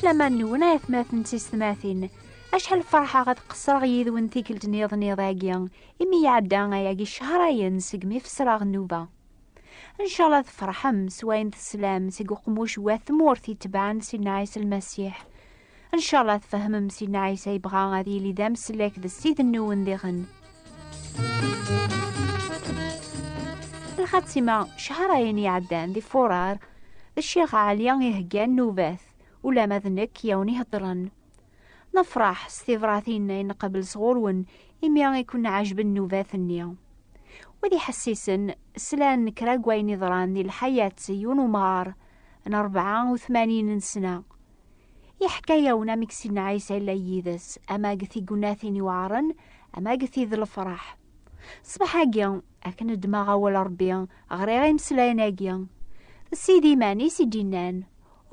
لما نونا يثماثن تيستماثين أشحال الفرحة غاد قصر يذون تيكلت نيض نيضاقيا إمي يعدا ياقي الشهرين سقمي في سراغ النوبة. إن شاء الله تفرحم سواين تسلام سيقو قموش واثمور تبعان سيدنا عيسى المسيح. إن شاء الله تفهمم سيدنا عيسى يبغى غادي لي دام سلاك ذا السيد النون ديغن. الخاتمة شهرين يعدان دي فورار الشيخ عليا يهجان نوباث ولا مذنك يوني هضرن. نفرح ستيفراثين قبل صغورون إميا يكون عجب النوباث النيا وذي حسيسن سلان كراقوين نظران دي الحياة سيون ومار 84 سنة. يحكى يونا مكسين عيسى إلا يدس أما قثي قناثيني وعرن أما قثي ذي الفرح صباح أجيان أكن دماغ أول ربيان غريغي مسلاين أجيان سيدي ماني سيدينان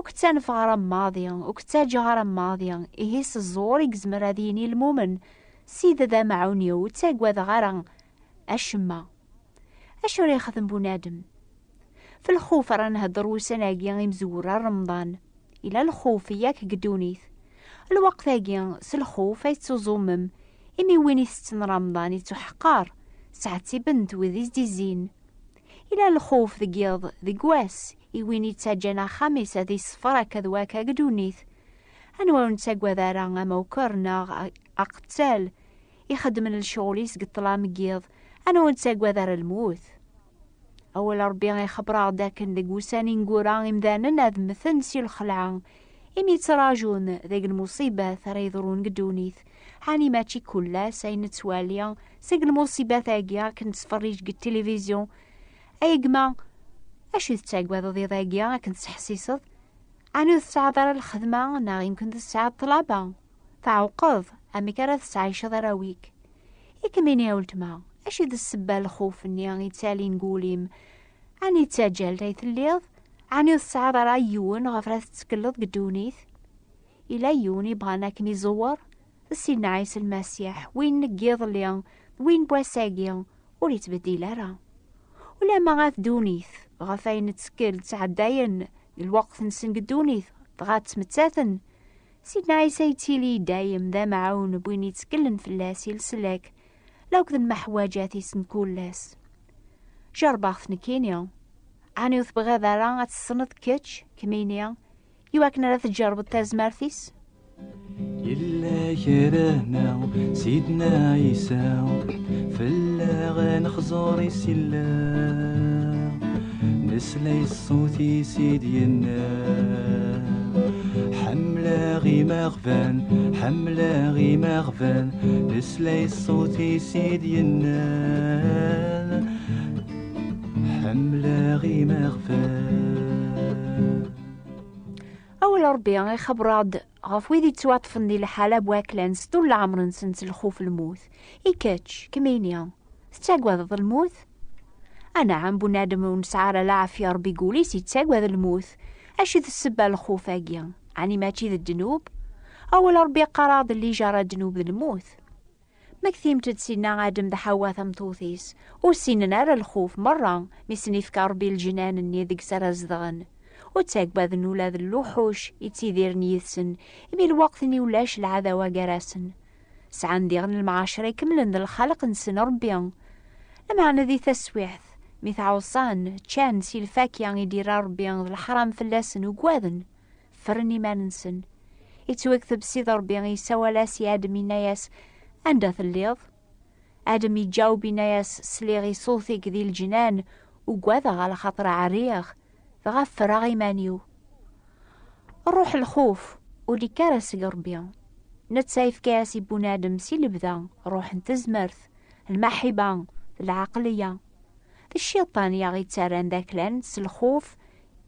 وكتان فغرام ماضيا وكتا جغرام ماضيا إيهيس الزور يقزمر هذيني المومن سيدة ذا معونيو وتاقوى ذا غران أشما أشو راه يخدم بنادم في الخوف راه نهضر وسناقيا مزورة رمضان إلى الخوف ياك قدونيث الوقت هاقيا سالخوف يتزومم إمي وين يستن رمضان يتحقار ساعتي بنت وذيز دي زين إلى الخوف ذقيض ذقواس إوين يتساجنا خامس ذي صفرة كذواك قدونيث أنوار نتاقوى ذارا موكرنا أقتال يخدم الشغل يسقطلا مقيض أنوار نتاقوى ذار الموت أول ربي يخبر داكن ذي قوساني نقورا إمذانا ذ مثل سي الخلعان إمي تراجون ذيك المصيبة ثرى يضرون قدونيث هاني ماشي كلها ساين تواليا سيق المصيبة ثاقيا كنت تفرج التلفزيون أيقما أشو تتاقوى ذي ذاقيا كنت تحسيصد عنو تستعذر الخدمة نا يمكن تستعذر طلابا تعوقظ أمي كانت تستعيش ذراويك إكميني يا ولتما أشي ذا السبة الخوف إني يتالي نقوليم عني تاجل تايث الليض عني تستعذر أيون غفرات تتكلض قدونيث إلا يون يبغاناك ميزور السيدنا عيسى المسيح وين نقيض ليا وين بواساقيا ولي تبديل راه ولا ما غاث دونيث غفاين تسكل تعداين الوقت نسن قدونيث غات تمتاثن سيدنا عيسى يتيلي دايم ذا معاون بوين يتسكلن في اللاسي لسلاك لو كذا محواجاتي سن كولاس جرباخ نكينيا عني وثبغا ذارا غتسند كيتش كمينيا يواكنا لا تجرب التازمارثيس يلا كرهنا سيدنا عيسى فلا نخزوري سلا نسلي الصوتي سيدينا حملة غي مغفان حملة غي مغفان نسلي الصوتي سيدينا حملة غي مغفان. أول ربي يخبراد غف ويدي تواتفن دي الحالة بواكلان ستول العمر نسنس الخوف الموت إيكاتش كمينيا ستاقوى ضد الموت أنا عم بنادم ونسعار العافية ربي قولي ستاقوى ذا الموت أشي ذا السبة الخوف أجيا عني ماشي ذا الدنوب أول ربي قراض اللي جرى الدنوب ذا الموت مكثيم تدسينا عادم ذا حواث مطوثيس وسينا نار الخوف مرة مسني فكار بي الجنان اني ذيك سرزدغن وتاقبا ذن ولاد اللوحوش يتيذير نيثسن إمي الوقت اني ولاش العذاوة قراسن سعان ديغن المعاشرة كملن ذا الخلق نسن ربيان لمعنى ذي تسويحث ميث عوصان تشان سي الفاكيان يدير ربيان ذا الحرام فلاسن وقواذن فرني ما ننسن يتوكثب سيد ربيان يسوى لاسي آدمي ناياس عندها الليض آدم يجاوبي ناياس سليغي صوثيك ذي الجنان وقواذا على خاطر عريغ غفر غيمانيو الروح الخوف ودي كارس قربيا نتسايف كاسي بنادم سي لبدا روح انتزمرث المحبة العقلية الشيطان ياغي تاران ذاك لانس الخوف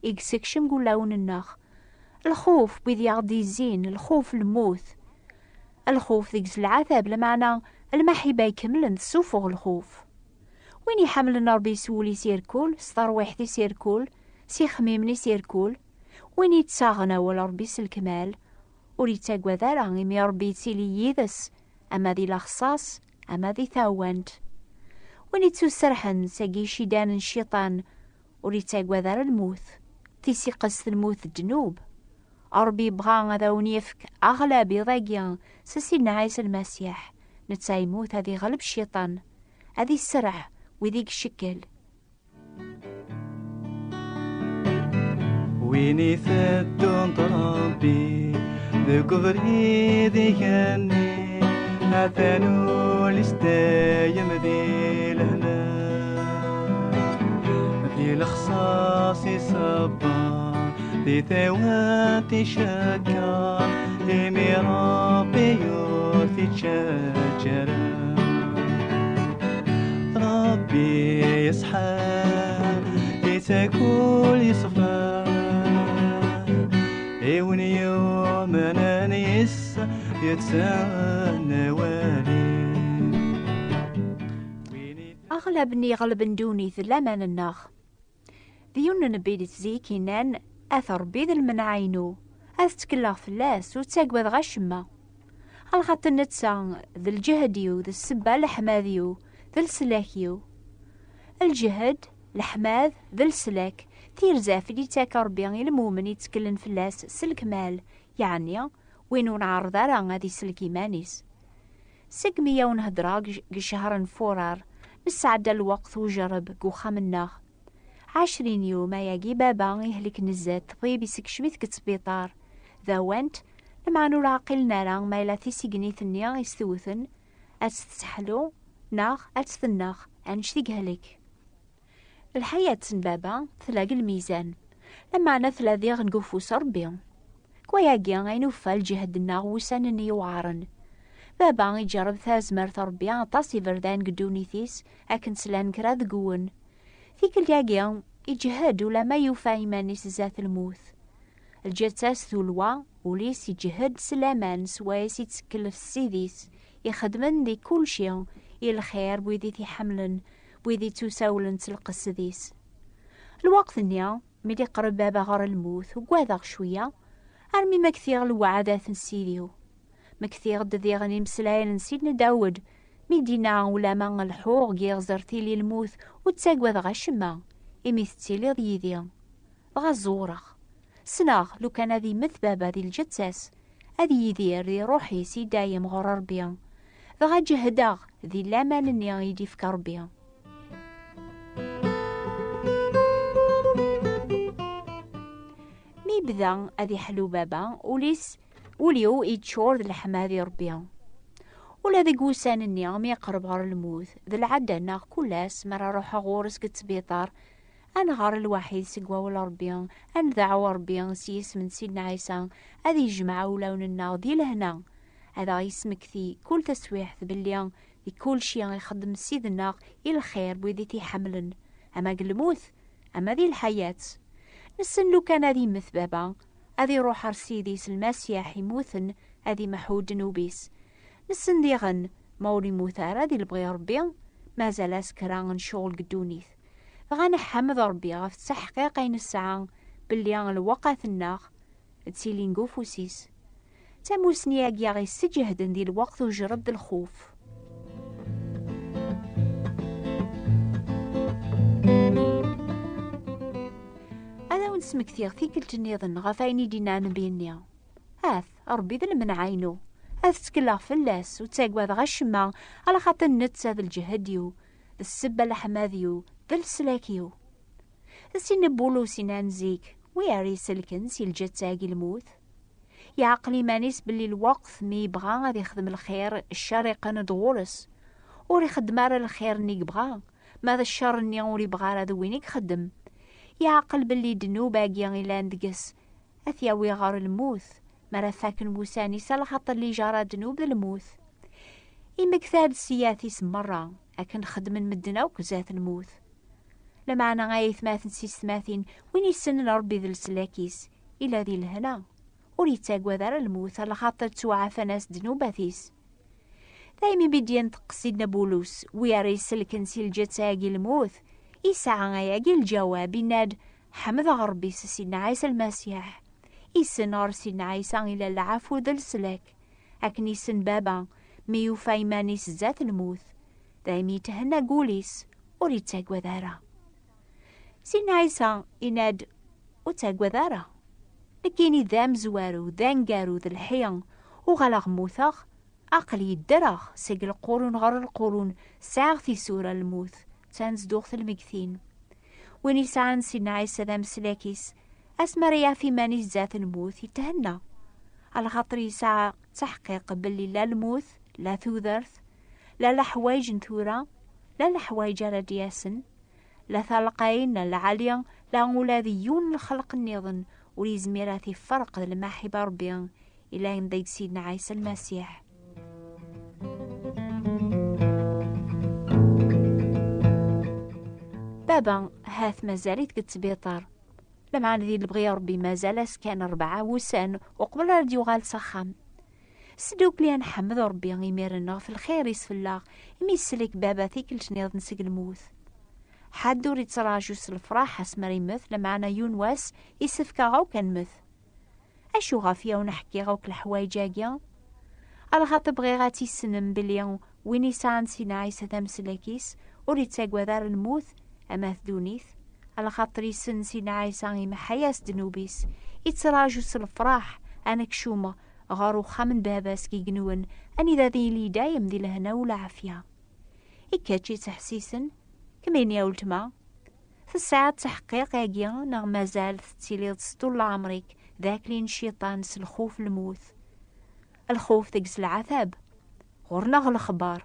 يكسكشم قولاون الناخ الخوف بيدي يغدي زين الخوف الموت الخوف ذيك العذاب لمعنى المحبة يكملن سوفوغ الخوف وين يحمل ربي سولي سيركول سترويحتي سيركول سي خميمني سيركول وين يتساغنا ولا ربي الكمال وريتاقوى ذارا إمي ربي تيلي يذس أما ذي لخصاص أما ذي ثاوانت وين يتسرحن ساقي شيدان الشيطان وريتاقوى ذارا الموت تيسي قصد الموت الجنوب ربي بغا هذا ونيفك أغلى بضاقيا سيدنا عيسى المسيح نتا يموت هذي غلب الشيطان هذي السرح وذيك الشكل. ويني ثدون ربي ذوك بريدي كاني أثنو لستايم ذي لهنا ذي الخصاص صبا ذي ثواتي شكا ذي ربي يوثي تشجرا ربي يصحى يتاكل يصفى ايوني يوم انا نيس يتسانى والي أغلبني غلب دوني ثلامان الناخ ذيون نبيد زيكينان أثر بيد المنعينو أثتكلا فلاس وتاقبض غشمة الخط النتسا ذي الجهديو ذي السبا لحماذيو ذي السلاكيو الجهد الحماذ ذي السلاك تيرزا في دي تاكا ربي المؤمن يتكلن فلاس سلك مال يعني وينو نعرض راه غادي سلك إيمانيس سقمية ونهدرا شهر فورار نسعد الوقت وجرب قوخا مناخ 20 يوم ياقي بابا يهلك نزات طيب يسكشميث كتسبيطار ذا وانت لما نراقل نارا ما إلا تيسيقني ثنيا يستوثن أتستحلو ناخ أتثناخ أنشتيق هلك الحياة بابا تلاقي الميزان لما أنا ثلاثي غنقوفو صربي كوياقيا غينوفا الجهد الناغ وسانني يوعرن بابا يجرب ثازمر تربي عطاسي فردان قدونيثيس أكن سلان كراذ قوون ذيك الياقيا يجهد ولا ما يوفى إيمانيس ذات الموت الجتاس ثلوى وليس يجهد سلامان سوايس يتسكل في السيديس يخدمن ذي كل شيء الخير بويدي تيحملن بويدي توساولن تلقى السديس الوقت النيا ملي قرب بابا غار الموت وقواذاغ شوية أرمي مكثير الوعدات نسيديو مكثير دذي غني مسلاين نسيدنا داود ميدينا ولا ما الحوغ يغزرتي لي الموت وتساقواذ غشما إميثتيلي ضيديا غزورخ سناغ لو كان ذي مث بابا ذي الجتاس أذي يدير ذي روحي سي دايم غور ربيا ذغا جهداغ ذي لامان النيا يدي في كربيا مي بذا أذي حلو بابا وليو يتشور ذي الحما ذي ربيا ولا ذي قوسان النيا مي يقرب غار الموت ذي العدا ناغ كلاس مرا روحا غورس كتسبيطار أنا غار الوحيد سقوا ولا ربيان أنا دعوة ربيان سيس من سيدنا عيسى هذه جمعة ولون النار دي لهنا هذا يسمك ذي كل تسويح بالليان ذي كل شيء يخدم سيد النار إلى الخير بوذي تيحملن أما قل الموت أما ذي الحياة نسن لو كان هذه مثبابا هذه روح رسيديس المسيح يموثن هذه محود نوبيس نسن دي غن مولي موثار هذه البغي ربيان ما زال اسكران شغل قدونيث غانا حمد ربي غف تحقيقين الساعة باللي الوقت الناغ تسيلي نقوفوسيس تاموسني ياقيا غي سجهدن دي الوقت وجرب دي الخوف أنا ونسمك كثير ثيك الجنيضن غفايني دينا نبينيا هاث ربي ذا من عينو هاث تكلا فلاس وتاقوا ذا غشما على خاطر نتسا ذا الجهديو السبة لحماذيو ذا السلاكيو السين بولو سنان زيك وياري سلكن سي الجتاقي الموت يعقلي مانيس باللي الوقت مي يبغى غادي يخدم الخير الشر يقن دغورس وري خدم على الخير ني يبغى ماذا الشر ني وري يبغى هذا وين يخدم يعقل باللي دنو باقي غير ندقس اثياوي غار الموت مرا فاكن موساني سال خاطر لي جرى دنوب الموت إمكثاد سياثيس مرة أكن خدمن مدنا وكزات الموت لما أنا غاية ثماثن سيستماثين وين يسن ربي ذي السلاكيس إلا ذي الهنا وريتاق وذار الموت على خاطر توعى ناس دنوباثيس دايما بدي ينطق سيدنا بولوس وياري سلكن سي الجتاقي الموت إسعى غاياقي الجواب يناد حمد غربي سيدنا عيسى المسيح إسن سيدنا عيسى إلى العفو ذا السلاك أكن يسن بابا ميوفا إيمانيس ذات الموت دايما يتهنى قوليس وريتاق وذارا سيدنا عيسى يناد وتاق وذارا لكيني ذا مزوارو ذا نقارو ذا الحيان وغلغ موثغ أقلي الدرغ سيق القرون غر القرون ساغ في سورة الموت تانز دوغ المكثين وين يسعان سيدنا عيسى ذا مسلاكيس أسمريا في مانيس ذات الموت يتهنى على خاطر يسعى تحقيق باللي لا الموت لا ثوذرث لا لحوايج نثورة لا لحوايج ردياسن لا ثالقين لا العالية لا غولاذيون الخلق النظن وليزميراتي فرق المحبة ربيان إلى أن ديك سيدنا عيسى المسيح. بابا هاث مازالت كتبيطر لمع ذي البغي ربي مازال كان 4 وسان وقبل راد يغال سخام سدوك لي نحمد ربي يميرنا في الخير يسفلاغ يميسلك بابا ثيكلش نيض نسق الموت حد وريد تراجوس الفراح اسمري مث لمعنا يونواس يسفكا غاو كان مث اشو غافيا ونحكي غاوك الحوايجاكيا على خاطر بغي غاتي سنم بليون ويني سان سينا عيسى تمسلاكيس وريد تاقوى دار الموت اما ثدونيث على خاطر يسن سينا عيسى غيما حياس دنوبيس يتراجوس الفراح انا كشومة غارو خامن باباس كي جنون اني ذا ذي لي دايم ذي لهنا والعافية إكاتشي تحسيسن كمين يا ولتما في الساعة تحقيق ياكيا نغ مازال تتيليض سطول عمرك ذاك لين الشيطان الخوف الموث الخوف تقس العذاب غورنا الخبار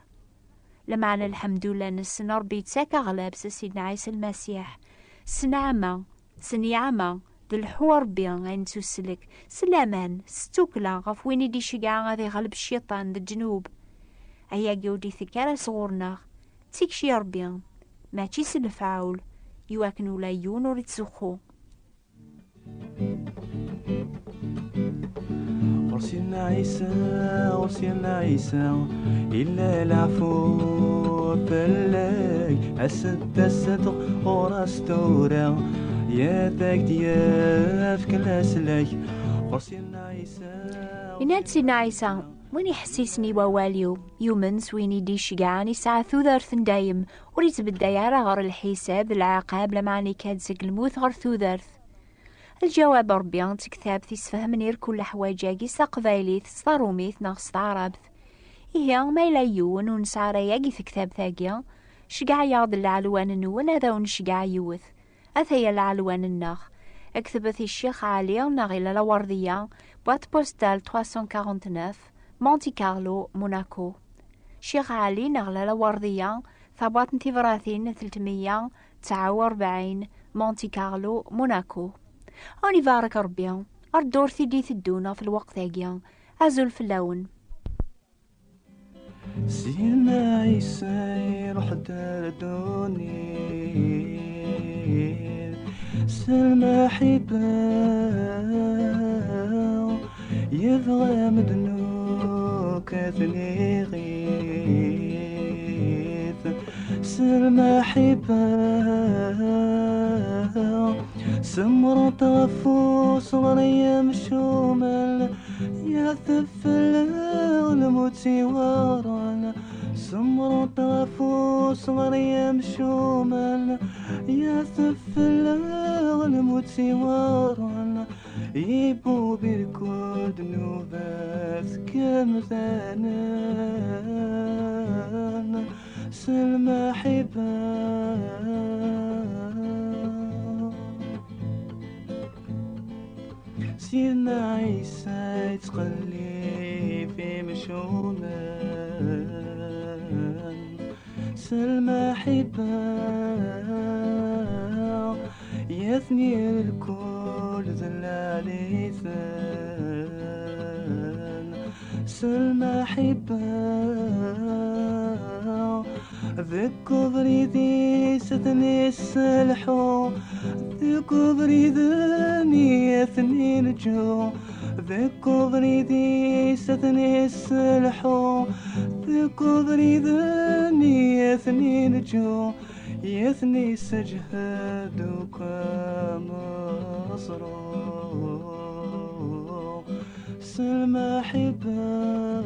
لمعنا الحمد لله نسن ربي تساكا غلاب سيدنا عيسى المسيح سنعمة سنيعمة ذو الحوار بيان غين تسلك سلامان ستوكلا غف ويني دي شقاع غادي غلب الشيطان ذا الجنوب ايا جودي ثكارة صغورنا تيكشي ربيان ما تيس الفعول يواكن ولا يونور تسخو ورسلنا عيسى إلا العفو فلاي أسد الصدق ورستورا يا ذاك دياف كلا سلاي ورسلنا عيسى إنات سيدنا عيسى وين يحسسني وواليو يومنس وين يدي شقعاني ساعة ثوذرث دايم وريت بالديارة غير الحساب العقاب لمعني كادسك الموت غير ثوذرث الجواب ربيان تكتاب تسفهمنير كل حوايجاكي ساقبايليت سطاروميت ناغ عربث إيا ما يلايون ونسعى ياكي تكتاب ثاقيا شقع ياض العلوان النون هذا ونشقع يوث أثيا العلوان الناغ اكتبث الشيخ علي ناغيلا لوردية بوات بوستال 349 مونتي كارلو موناكو شيخ علي ناغلا لوردية ثبات نتيفراثين 349 مونتي كارلو موناكو أوني بارك ربي أردور ثدي ثدونا في الوقت هاقيا أزول في اللون سيدنا عيسى روح دار دوني سلمى حبا يبغى مدنوك ثني غيث سلمى حبا سمرة طفو صغرية مشومة يا ثفل الموتي ورانا سمرة طفو صغرية مشومة يا ثفل الموتي ورانا يبو بركود نوبات كمثانا سلمى حبا سيدنا عيسى يتقلي في مشومان سلمى حبا يثني الكل ذلالي ثان سلمى حبا ذكو بريدي ستني السلحو ذكو بريدني اثني نجو ذكو بريدي ستني السلحو ذكو بريدني اثني نجو يثني سجهد كمصرو سلمى حبا